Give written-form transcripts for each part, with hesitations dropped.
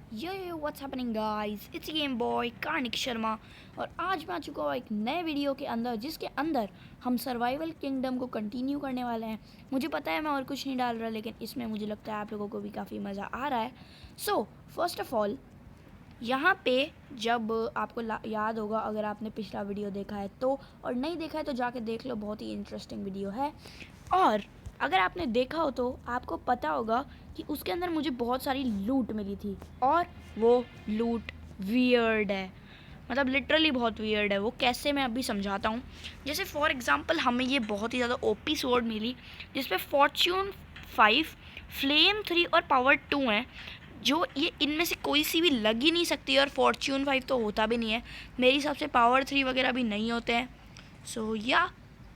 Yo what's happening guys, it's game boy Karnik Sharma. और आज मैं आ चुका हूँ एक नए वीडियो के अंदर, जिसके अंदर हम सर्वाइवल किंगडम को कंटिन्यू करने वाले हैं। मुझे पता है मैं और कुछ नहीं डाल रहा, लेकिन इसमें मुझे लगता है आप लोगों को भी काफ़ी मज़ा आ रहा है। सो फर्स्ट ऑफ ऑल, यहाँ पे जब आपको याद होगा, अगर आपने पिछला वीडियो देखा है तो, और नहीं देखा है तो जाके देख लो, बहुत ही इंटरेस्टिंग वीडियो है। और अगर आपने देखा हो तो आपको पता होगा कि उसके अंदर मुझे बहुत सारी लूट मिली थी, और वो लूट वियर्ड है, मतलब लिटरली बहुत वियर्ड है। वो कैसे, मैं अभी समझाता हूँ। जैसे फॉर एग्जांपल हमें ये बहुत ही ज़्यादा ओपी स्वॉर्ड मिली, जिसपे फॉर्च्यून 5, फ्लेम 3 और पावर 2 है, जो ये इनमें से कोई सी भी लग ही नहीं सकती। और फॉर्च्यून 5 तो होता भी नहीं है मेरे हिसाब से, पावर 3 वगैरह भी नहीं होते हैं। सो या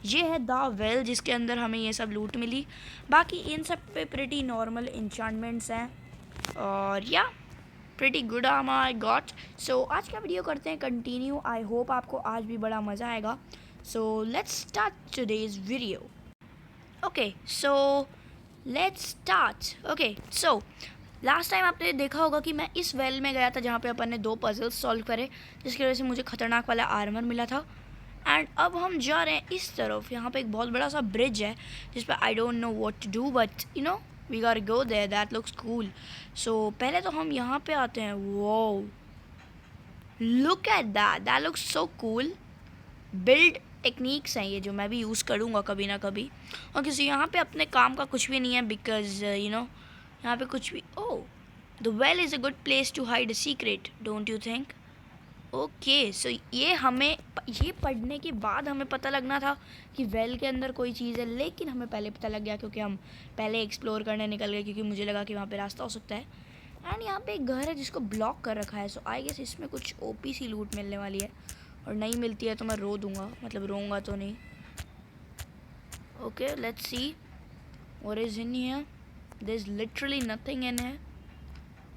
ये है द वेल, जिसके अंदर हमें ये सब लूट मिली। बाकी इन सब पे प्रिटी नॉर्मल इंचांटमेंट्स हैं, और या pretty good armour I got. So आज का वीडियो करते हैं कंटिन्यू। आई होप आपको आज भी बड़ा मज़ा आएगा। So let's start today's video. Okay, so let's start. Okay, so last time आपने देखा होगा कि मैं इस वेल में गया था, जहाँ पे अपन ने 2 पजल्स सॉल्व करे, जिसकी वजह से मुझे खतरनाक वाला आर्मर मिला था। एंड अब हम जा रहे हैं इस तरफ। यहाँ पे एक बहुत बड़ा सा ब्रिज है, जिस पर I don't know what to do, but you know we got go there, that looks cool. So पहले तो हम यहाँ पे आते हैं। Whoa look at that, that looks so cool. Build techniques हैं ये, जो मैं भी यूज़ करूँगा कभी ना कभी। और किसी यहाँ पे अपने काम का कुछ भी नहीं है, बिकॉज यू नो यहाँ पे कुछ भी। Oh, the well is a good place to hide a secret, don't you think? Okay, so ये पढ़ने के बाद हमें पता लगना था कि वेल के अंदर कोई चीज़ है, लेकिन हमें पहले पता लग गया क्योंकि हम पहले एक्सप्लोर करने निकल गए, क्योंकि मुझे लगा कि वहाँ पे रास्ता हो सकता है। एंड यहाँ पे एक घर है जिसको ब्लॉक कर रखा है। सो आई गेस इसमें कुछ ओपी सी लूट मिलने वाली है, और नहीं मिलती है तो मैं रो दूँगा, मतलब रोऊंगा तो नहीं। Okay, let's see what is in here. There is literally nothing in here.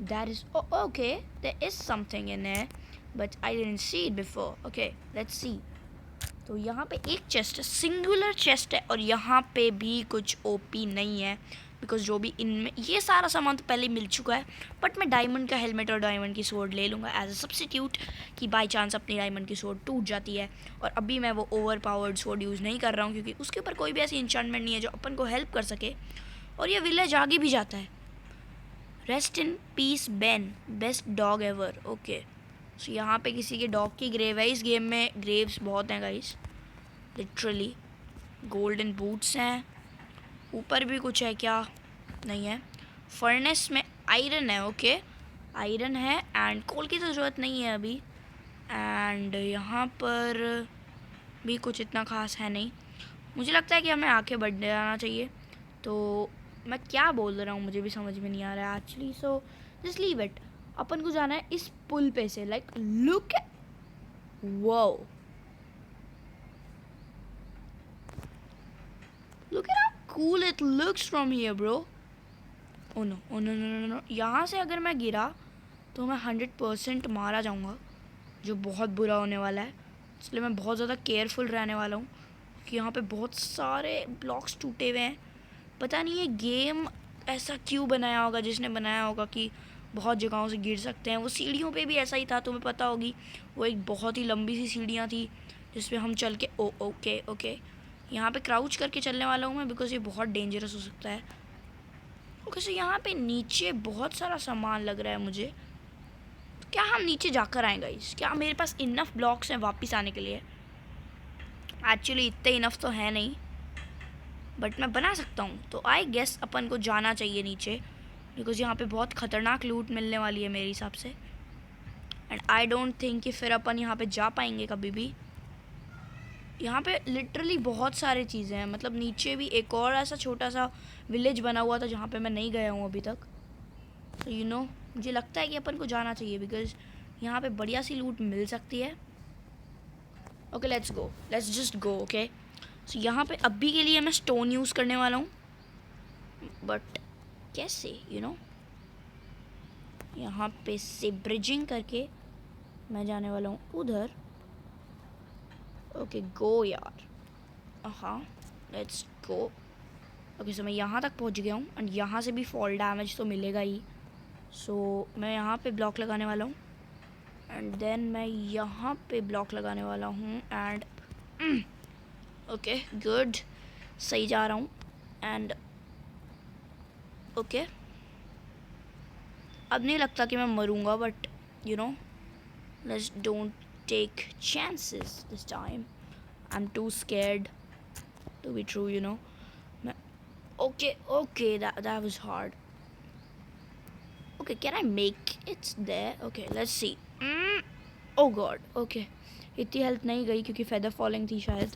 That is, oh, okay, there is something in there, but I didn't see it before. Okay, let's see. तो यहाँ पे एक chest है, singular chest है, और यहाँ पे भी कुछ ओपी नहीं है, बिकॉज जो भी इनमें, ये सारा सामान तो पहले मिल चुका है। बट मैं डायमंड का हेलमेट और डायमंड की स्वॉर्ड ले लूँगा एज अ सब्सिट्यूट, कि बाई चांस अपनी डायमंड की स्वॉर्ड टूट जाती है। और अभी मैं वो ओवर पावर्ड स्वॉर्ड यूज़ नहीं कर रहा हूँ, क्योंकि उसके ऊपर कोई भी ऐसी इंचांटमेंट नहीं है जो अपन को हेल्प कर सके। और ये विलेज आगे भी जाता है। Rest in peace Ben, best dog ever. Okay, so यहाँ पे किसी के डॉग की ग्रेव है। इस गेम में ग्रेव्स बहुत हैं गाइस, लिटरली। गोल्डन बूट्स हैं। ऊपर भी कुछ है क्या? नहीं है। फर्नेस में आयरन है। ओके, आयरन है, एंड कोल की तो ज़रूरत नहीं है अभी। एंड यहाँ पर भी कुछ इतना खास है नहीं। मुझे लगता है कि हमें आके बढ़ जाना चाहिए। तो मैं क्या बोल रहा हूँ मुझे भी समझ में नहीं आ रहा है actually. So just leave it. अपन को जाना है इस पुल पे से। Like look, whoa look at how cool it looks from here bro. Oh no, oh no no no, यहाँ से अगर मैं गिरा तो मैं 100% मारा जाऊँगा, जो बहुत बुरा होने वाला है। इसलिए मैं बहुत ज़्यादा केयरफुल रहने वाला हूँ, कि यहाँ पे बहुत सारे ब्लॉक्स टूटे हुए हैं। पता नहीं ये गेम ऐसा क्यों बनाया होगा, जिसने बनाया होगा कि बहुत जगहों से गिर सकते हैं। वो सीढ़ियों पे भी ऐसा ही था, तुम्हें पता होगी। वो एक बहुत ही लंबी सी सीढ़ियाँ थी, जिस पे हम चल के, ओ ओके ओके, यहाँ पे क्राउच करके चलने वाला हूँ मैं, बिकॉज ये बहुत डेंजरस हो सकता है। ओके, सो यहाँ पे नीचे बहुत सारा सामान लग रहा है मुझे। तो क्या हम नीचे जाकर आएँ गाइस? क्या मेरे पास इनफ ब्लॉक्स हैं वापस आने के लिए? एक्चुअली इतने इनफ तो है नहीं, बट मैं बना सकता हूँ। तो आई गेस अपन को जाना चाहिए नीचे, बिकॉज यहाँ पे बहुत ख़तरनाक लूट मिलने वाली है मेरे हिसाब से। एंड आई डोंट थिंक कि फिर अपन यहाँ पे जा पाएंगे कभी भी। यहाँ पे लिटरली बहुत सारी चीज़ें हैं, मतलब नीचे भी एक और ऐसा छोटा सा विलेज बना हुआ था, जहाँ पे मैं नहीं गया हूँ अभी तक। तो यू नो मुझे लगता है कि अपन को जाना चाहिए, बिकॉज यहाँ पे बढ़िया सी लूट मिल सकती है। Okay, let's go, let's just go. Okay, so यहाँ पे अभी के लिए मैं स्टोन यूज़ करने वाला हूँ, बट कैसे, यू नो यहाँ पे से ब्रिजिंग करके मैं जाने वाला हूँ उधर। ओके, गो यार। हाँ, लेट्स गो। ओके, सो मैं यहाँ तक पहुँच गया हूँ, एंड यहाँ से भी फॉल डैमेज तो मिलेगा ही। सो मैं यहाँ पे ब्लॉक लगाने वाला हूँ एंड देन मैं यहाँ पे ब्लॉक लगाने वाला हूँ एंड ओके गुड, सही जा रहा हूँ एंड ओके अब नहीं लगता कि मैं मरूंगा, but you know let's don't take chances this time, I am too scared to be true, you know. मैं okay okay that was hard. Okay, can I make it there? Okay, let's see. Oh god, okay. इतनी health नहीं गई क्योंकि feather falling थी शायद.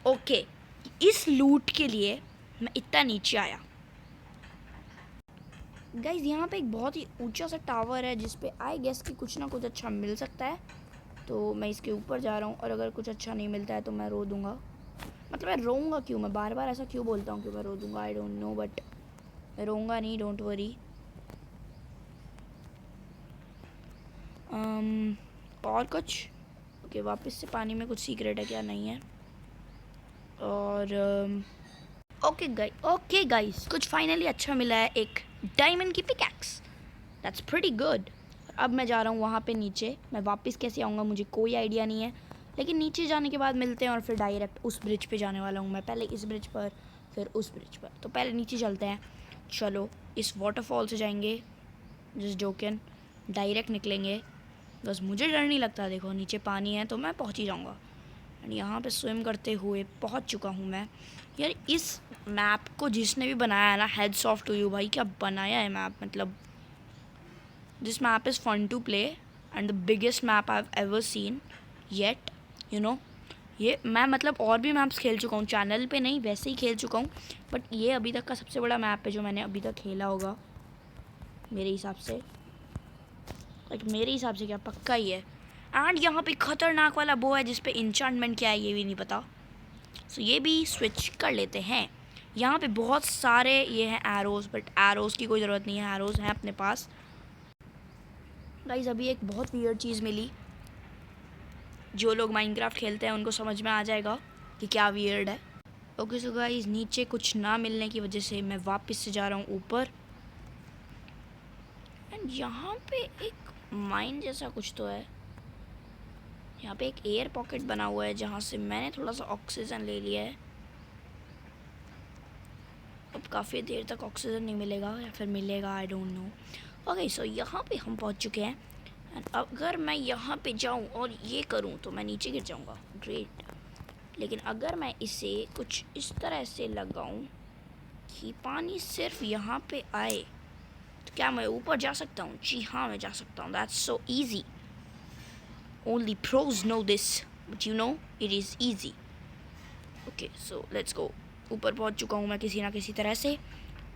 Okay, इस लूट के लिए मैं इतना नीचे आया. गाइज यहाँ पे एक बहुत ही ऊंचा सा टावर है जिस पे आई गेस कि कुछ ना कुछ अच्छा मिल सकता है. तो मैं इसके ऊपर जा रहा हूँ और अगर कुछ अच्छा नहीं मिलता है तो मैं रो दूँगा. मतलब मैं रोऊंगा क्यों, मैं बार बार ऐसा क्यों बोलता हूँ कि मैं रो दूँगा, आई डोंट नो, बट मैं रोऊंगा नहीं, डोंट वरी. और कुछ ओके, वापस से पानी में कुछ सीक्रेट है क्या, नहीं है. और ओके गाइस कुछ फाइनली अच्छा मिला है, एक डायमंड की पिकैक्स. That's pretty good. अब मैं जा रहा हूँ वहाँ पे नीचे. मैं वापस कैसे आऊँगा मुझे कोई आइडिया नहीं है, लेकिन नीचे जाने के बाद मिलते हैं और फिर डायरेक्ट उस ब्रिज पे जाने वाला हूँ मैं. पहले इस ब्रिज पर फिर उस ब्रिज पर, तो पहले नीचे चलते हैं. चलो इस वाटरफॉल से जाएंगे, जस्ट जोकन, डायरेक्ट निकलेंगे. बस मुझे डर नहीं लगता, देखो नीचे पानी है तो मैं पहुंच ही जाऊंगा. एंड यहाँ पे स्विम करते हुए पहुंच चुका हूँ मैं. यार इस मैप को जिसने भी बनाया है ना, हेड्स ऑफ टू यू भाई, क्या बनाया है मैप. मतलब this map is fun to play and the biggest map I have ever seen yet, you know. ये मैं मतलब और भी मैप्स खेल चुका हूँ, चैनल पे नहीं वैसे ही खेल चुका हूँ, बट ये अभी तक का सबसे बड़ा मैप है जो मैंने अभी तक खेला होगा मेरे हिसाब से. मेरे हिसाब से क्या, पक्का ही है. एंड यहाँ पे खतरनाक वाला वो है जिस पे इंचांटमेंट क्या है ये भी नहीं पता. सो ये भी स्विच कर लेते हैं. यहाँ पे बहुत सारे ये हैं एरोज़, बट एरोज़ की कोई ज़रूरत नहीं है, एरोज़ हैं अपने पास. गाइस अभी एक बहुत वियर्ड चीज़ मिली. जो लोग माइनक्राफ्ट खेलते हैं उनको समझ में आ जाएगा कि क्या वियर्ड है. ओके सो गाइस नीचे कुछ ना मिलने की वजह से मैं वापस से जा रहा हूँ ऊपर. एंड यहाँ पे एक माइन जैसा कुछ तो है. यहाँ पे एक एयर पॉकेट बना हुआ है जहाँ से मैंने थोड़ा सा ऑक्सीजन ले लिया है. अब काफ़ी देर तक ऑक्सीजन नहीं मिलेगा या फिर मिलेगा, आई डोंट नो. ओके सो यहाँ पे हम पहुँच चुके हैं. एंड अगर मैं यहाँ पे जाऊँ और ये करूँ तो मैं नीचे गिर जाऊँगा, ग्रेट. लेकिन अगर मैं इसे कुछ इस तरह से लगाऊँ कि पानी सिर्फ यहाँ पे आए तो क्या मैं ऊपर जा सकता हूँ. जी हाँ मैं जा सकता हूँ. That's so easy. Only pros know this, but you know it is easy. Okay, so let's go. ऊपर पहुंच चुका हूँ मैं किसी ना किसी तरह से.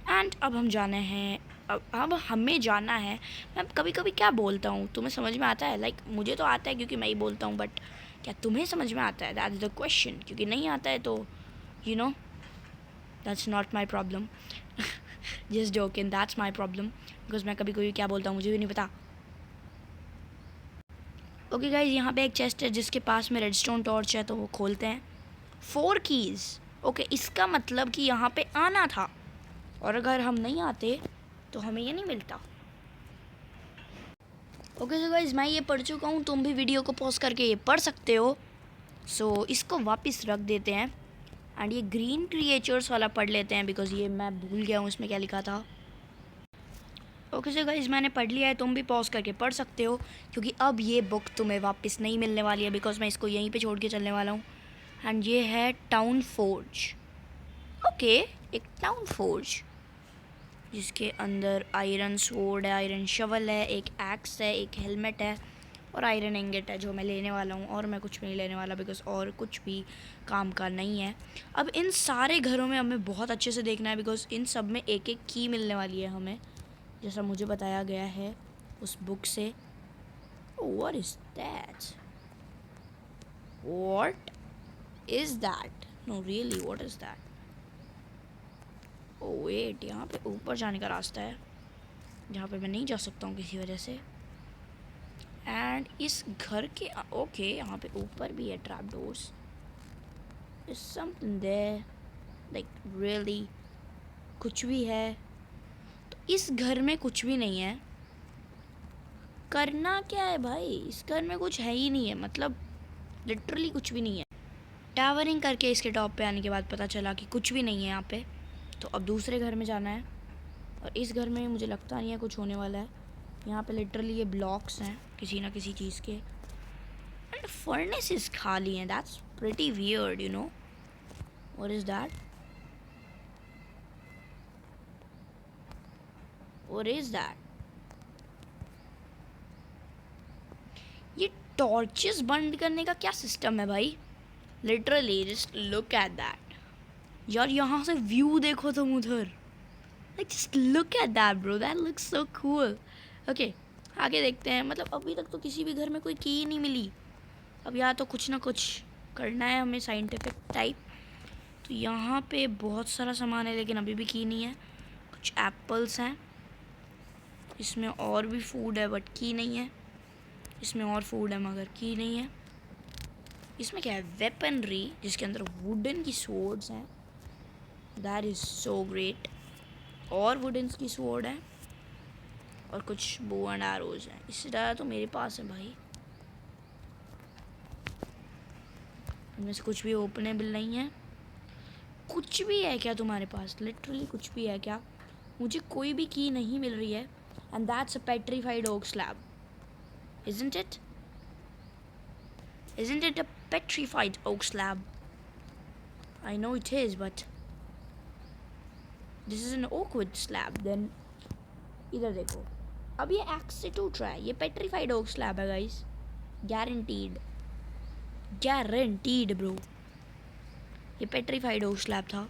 एंड अब हम जाने हैं, अब हमें जाना है. मैं कभी कभी क्या बोलता हूँ तुम्हें समझ में आता है, लाइक मुझे तो आता है क्योंकि मैं ही बोलता हूँ, बट क्या तुम्हें समझ में आता है, दैट इज़ द क्वेश्चन. क्योंकि नहीं आता है तो you know that's not my problem. Just joking, that's my problem, because मैं कभी कभी क्या बोलता हूँ मुझे भी नहीं पता. ओके गाइज यहाँ पे एक चेस्ट है जिसके पास में रेडस्टोन टॉर्च है, तो वो खोलते हैं. 4 कीज़. ओके इसका मतलब कि यहाँ पे आना था, और अगर हम नहीं आते तो हमें ये नहीं मिलता. ओके सो गाइज मैं ये पढ़ चुका हूँ, तुम भी वीडियो को पॉज करके ये पढ़ सकते हो. सो इसको वापस रख देते हैं. एंड ये ग्रीन क्रिएचर्स वाला पढ़ लेते हैं बिकॉज ये मैं भूल गया हूँ इसमें क्या लिखा था. ओके सो गाइस मैंने पढ़ लिया है, तुम भी पॉज करके पढ़ सकते हो क्योंकि अब ये बुक तुम्हें वापस नहीं मिलने वाली है बिकॉज मैं इसको यहीं पे छोड़ के चलने वाला हूँ. एंड ये है टाउन फोर्ज. ओके एक टाउन फोर्ज जिसके अंदर आयरन स्वॉर्ड है, आयरन शवल है, एक एक्स है, एक हेलमेट है और आयरन इंगेट है जो मैं लेने वाला हूँ. और मैं कुछ भी नहीं लेने वाला बिकॉज और कुछ भी काम का नहीं है. अब इन सारे घरों में हमें बहुत अच्छे से देखना है बिकॉज इन सब में एक एक की मिलने वाली है हमें, जैसा मुझे बताया गया है उस बुक से. What is that? What is that? No really, what is that? Oh wait, यहाँ पे ऊपर जाने का रास्ता है जहाँ पे मैं नहीं जा सकता हूँ किसी वजह से. एंड इस घर के ओके यहाँ पे ऊपर भी है trap doors. There's something there, like really कुछ भी है. तो इस घर में कुछ भी नहीं है। करना क्या है भाई, इस घर में कुछ है ही नहीं है, मतलब लिटरली कुछ भी नहीं है। टावरिंग करके इसके टॉप पे आने के बाद पता चला कि कुछ भी नहीं है यहाँ पे। तो अब दूसरे घर में जाना है, और इस घर में मुझे लगता नहीं है कुछ होने वाला है। यहाँ पे लिटरली ये ब्लॉक्स हैं किसी ना किसी चीज़ के, एंड फर्नेसेस खाली हैं। That's pretty weird, you know. What is that? What is that? ये टॉर्चेस बंद करने का क्या सिस्टम है भाई? Literally just look at that यार, यहाँ से व्यू देखो तुम उधर। Like just look at that bro, that looks so cool. Okay, आगे देखते हैं। मतलब अभी तक तो किसी भी घर में कोई की नहीं मिली। अब यहाँ तो कुछ ना कुछ करना है हमें साइंटिफिक टाइप। तो यहाँ पे बहुत सारा सामान है लेकिन अभी भी की नहीं है। कुछ एप्पल्स हैं, इसमें और भी फूड है बट की नहीं है। इसमें और फूड है मगर की नहीं है। इसमें क्या है? वेपनरी, जिसके अंदर वुडन की स्वॉर्ड्स हैं। That is so great. और वुडन की स्वॉर्ड है और कुछ बो एंड एरोज हैं। इससे ज़्यादा तो मेरे पास है भाई। इनमें से कुछ भी ओपनेबल नहीं है। कुछ भी है क्या तुम्हारे पास? लिटरली कुछ भी है क्या? मुझे कोई भी की नहीं मिल रही है। And that's a petrified oak slab, isn't it? Isn't it a petrified oak slab? I know it is, but this is an oak wood slab. Then इधर देखो, अब ये एक्स से टूट रहा है। ये पेट्रीफाइड ओक स्लैब है गाइस, गारंटीड, गारंटीड ब्रो। ये पेट्रीफाइड ओक स्लैब था।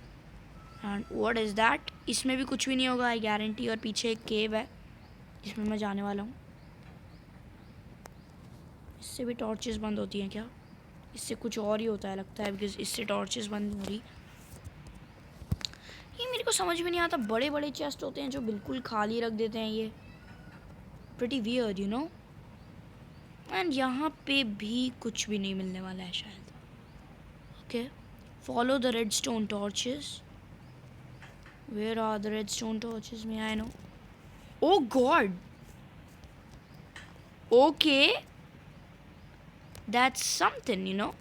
And what is that? इसमें भी कुछ भी नहीं होगा, आई गारंटी। और पीछे एक केव है जिसमें मैं जाने वाला हूँ। इससे भी टॉर्चेस बंद होती हैं क्या? इससे कुछ और ही होता है लगता है, बिकॉज इससे टॉर्चेस बंद हो रही। ये मेरे को समझ में नहीं आता। बड़े बड़े चेस्ट होते हैं जो बिल्कुल खाली रख देते हैं। ये pretty weird, you know. And यहाँ पे भी कुछ भी नहीं मिलने वाला है शायद। Okay, follow the redstone torches. Where are the redstone torches? May I know? Oh God, okay, that's something, you know.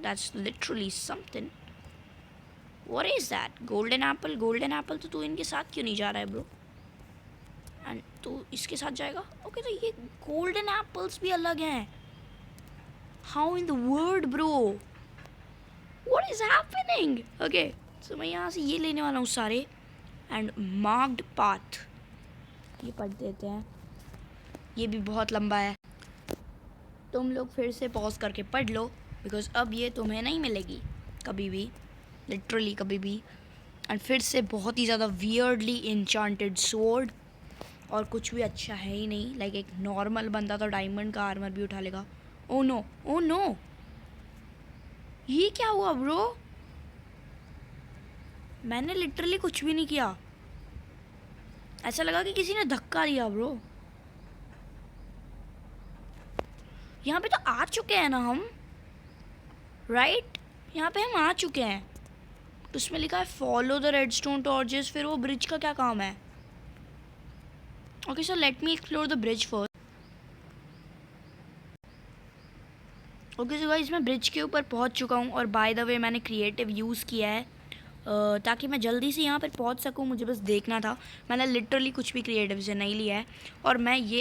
That's literally something. What is that? Golden apple? Golden apple तो तू इनके साथ क्यों नहीं जा रहा है bro? And तू इसके साथ जाएगा? ओके, तो ये गोल्डन एप्पल्स भी अलग हैं। How in the world bro? What is happening? Okay, तो मैं यहाँ से ये लेने वाला हूँ सारे। एंड मार्क्ड पाथ, ये पढ़ देते हैं। ये भी बहुत लंबा है, तुम लोग फिर से पॉज करके पढ़ लो, बिकॉज अब ये तुम्हें नहीं मिलेगी कभी भी, लिटरली कभी भी। एंड फिर से बहुत ही ज़्यादा वियर्डली इंचांटेड स्वॉर्ड, और कुछ भी अच्छा है ही नहीं। लाइक एक नॉर्मल बंदा तो डायमंड का आर्मर भी उठा लेगा। ओ नो, ओ नो, ये क्या हुआ ब्रो? मैंने लिटरली कुछ भी नहीं किया। ऐसा लगा कि किसी ने धक्का दिया ब्रो। यहाँ पे तो आ चुके हैं ना हम, राइट? यहाँ पे हम आ चुके हैं। तो उसमें लिखा है फॉलो द रेडस्टोन टॉर्चेस। फिर वो ब्रिज का क्या काम है? Okay, so let me explore the bridge first. Okay so guys, मैं ब्रिज के ऊपर पहुँच चुका हूँ। और बाय द वे मैंने क्रिएटिव यूज़ किया है ताकि मैं जल्दी से यहाँ पर पहुँच सकूँ। मुझे बस देखना था। मैंने लिटरली कुछ भी क्रिएटिव से नहीं लिया है। और मैं ये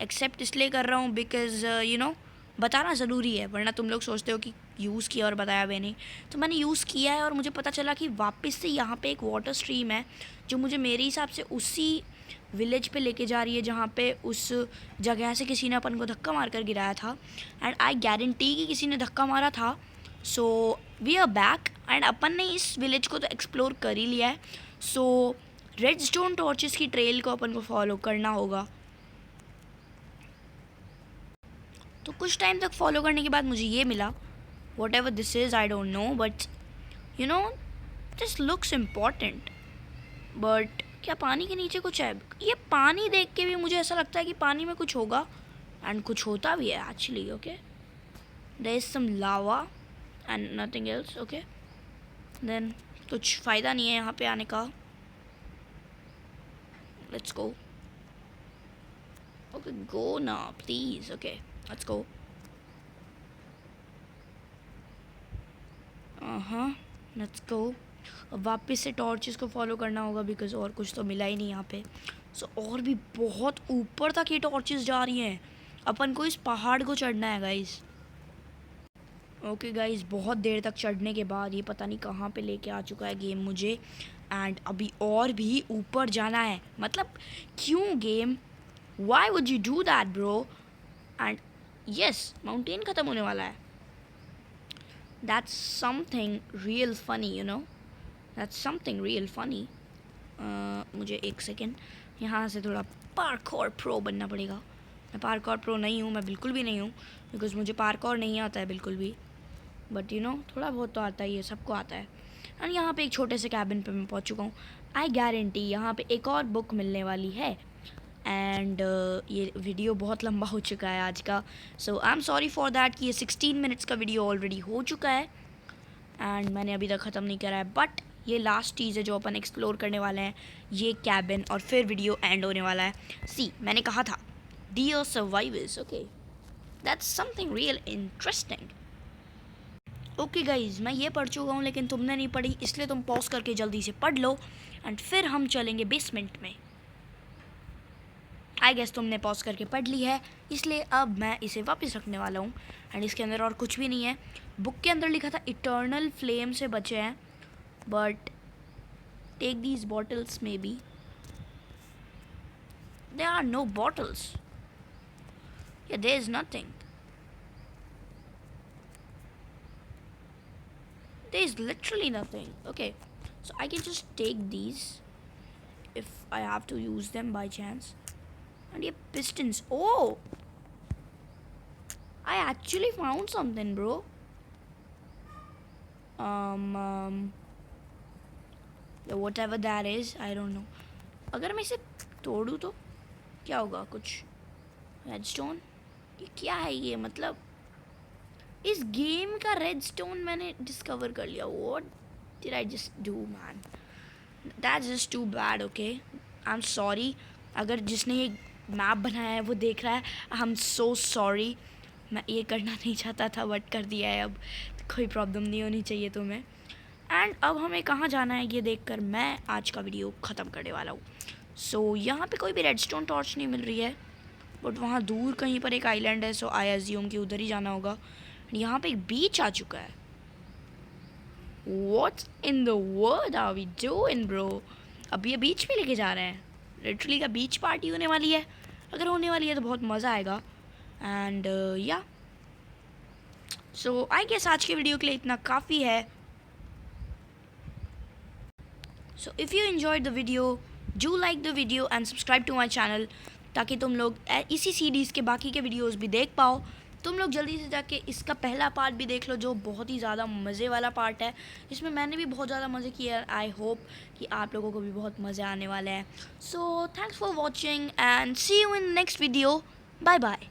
एक्सेप्ट इसलिए कर रहा हूँ बिकॉज यू नो, बताना ज़रूरी है, वरना तुम लोग सोचते हो कि यूज़ किया और बताया भी नहीं। तो मैंने यूज़ किया है और मुझे पता चला कि वापस से यहाँ पे एक वाटर स्ट्रीम है जो मुझे मेरे हिसाब से उसी विलेज पे लेके जा रही है जहाँ पे उस जगह से किसी ने अपन को धक्का मार कर गिराया था। एंड आई गारंटी कि किसी ने धक्का मारा था। So we are back and अपन ने इस विलेज को तो एक्सप्लोर कर ही लिया है। सो रेड स्टोन टॉर्चेस की ट्रेल को अपन को फॉलो करना होगा। तो कुछ टाइम तक फॉलो करने के बाद मुझे ये मिला। What ever this is, I don't no, but you no this looks important. But क्या पानी के नीचे कुछ है? ये पानी देख के भी मुझे ऐसा लगता है कि पानी में कुछ होगा, एंड कुछ होता भी है actually. Okay, there is some lava and nothing else. Okay, then कुछ फ़ायदा नहीं है यहाँ पे आने का। let's go. Okay, go now, please. Okay, let's go. Let's go. अब वापस से टॉर्चेस को फॉलो करना होगा बिकॉज और कुछ तो मिला ही नहीं यहाँ पे. सो और भी बहुत ऊपर तक ये टॉर्चेस जा रही हैं. अपन को इस पहाड़ को चढ़ना है गाइस. ओके गाइस, बहुत देर तक चढ़ने के बाद ये पता नहीं कहाँ पे लेके आ चुका है गेम मुझे. एंड अभी और भी ऊपर जाना है. मतलब क्यों game, why would you do that bro. And yes, mountain ख़त्म होने वाला है. That's something real funny, you know. That's something real funny. मुझे एक सेकेंड यहाँ से थोड़ा पार्कोर प्रो बनना पड़ेगा. मैं पार्कोर प्रो नहीं हूँ, मैं बिल्कुल भी नहीं हूँ, बिकॉज मुझे पार्कोर नहीं आता है बिल्कुल भी. बट यू नो थोड़ा बहुत तो आता ही है, सबको आता है. एंड यहाँ पे एक छोटे से कैबिन पे मैं पहुँच चुका हूँ. आई गारंटी यहाँ पे एक और बुक मिलने वाली है. एंड ये वीडियो बहुत लंबा हो चुका है आज का. So I am sorry for that कि ये 16 मिनट्स का वीडियो ऑलरेडी हो चुका है एंड मैंने अभी तक ख़त्म नहीं करा है. बट ये लास्ट चीज़ है जो अपन एक्सप्लोर करने वाले हैं, ये कैबिन, और फिर वीडियो एंड होने वाला है. सी, मैंने कहा था dear survivors. Okay, that's something real interesting. Okay guys, मैं ये पढ़ चुका हूँ लेकिन तुमने नहीं पढ़ी, इसलिए तुम पॉज करके जल्दी से पढ़ लो एंड फिर हम चलेंगे बेसमेंट में. आई गेस तुमने पॉज करके पढ़ ली है, इसलिए अब मैं इसे वापस रखने वाला हूँ. एंड इसके अंदर और कुछ भी नहीं है. बुक के अंदर लिखा था इटर्नल फ्लेम से बचे हैं, but take these bottles maybe. There are no bottles. Yeah there is nothing. There is literally nothing. Okay, so I can just take these if I have to use them by chance. And yeah, pistons. Oh, I actually found something, bro. Whatever that is, I don't know. अगर मैं इसे तोड़ूँ तो क्या होगा? कुछ redstone. ये क्या है ये? मतलब इस गेम का रेडस्टोन मैंने डिस्कवर कर लिया. What did I just do, man? That's just too bad. Okay, I'm sorry. अगर जिसने ये मैप बनाया है वो देख रहा है, I'm so sorry. मैं ये करना नहीं चाहता था बट कर दिया है. अब कोई प्रॉब्लम नहीं होनी चाहिए तुम्हें. एंड अब हमें कहाँ जाना है ये देखकर मैं आज का वीडियो ख़त्म करने वाला हूँ. सो यहाँ पे कोई भी रेडस्टोन टॉर्च नहीं मिल रही है, बट वहाँ दूर कहीं पर एक आइलैंड है. सो आई अज्यूम कि उधर ही जाना होगा. यहाँ पे एक बीच आ चुका है. What in the world are we doing, bro? अब ये बीच पे लेके जा रहे हैं. लिटरली का बीच पार्टी होने वाली है. अगर होने वाली है तो बहुत मज़ा आएगा. एंड या सो आई गेस आज के वीडियो के लिए इतना काफ़ी है. So if you enjoyed the video, do like the video and subscribe to my channel, ताकि तुम लोग इसी सीरीज़ के बाकी के वीडियोज़ भी देख पाओ. तुम लोग जल्दी से जाके इसका पहला पार्ट भी देख लो जो बहुत ही ज़्यादा मज़े वाला पार्ट है. इसमें मैंने भी बहुत ज़्यादा मज़े किए. आई होप कि आप लोगों को भी बहुत मज़े आने वाले हैं. So thanks for watching and see you in next video. Bye bye.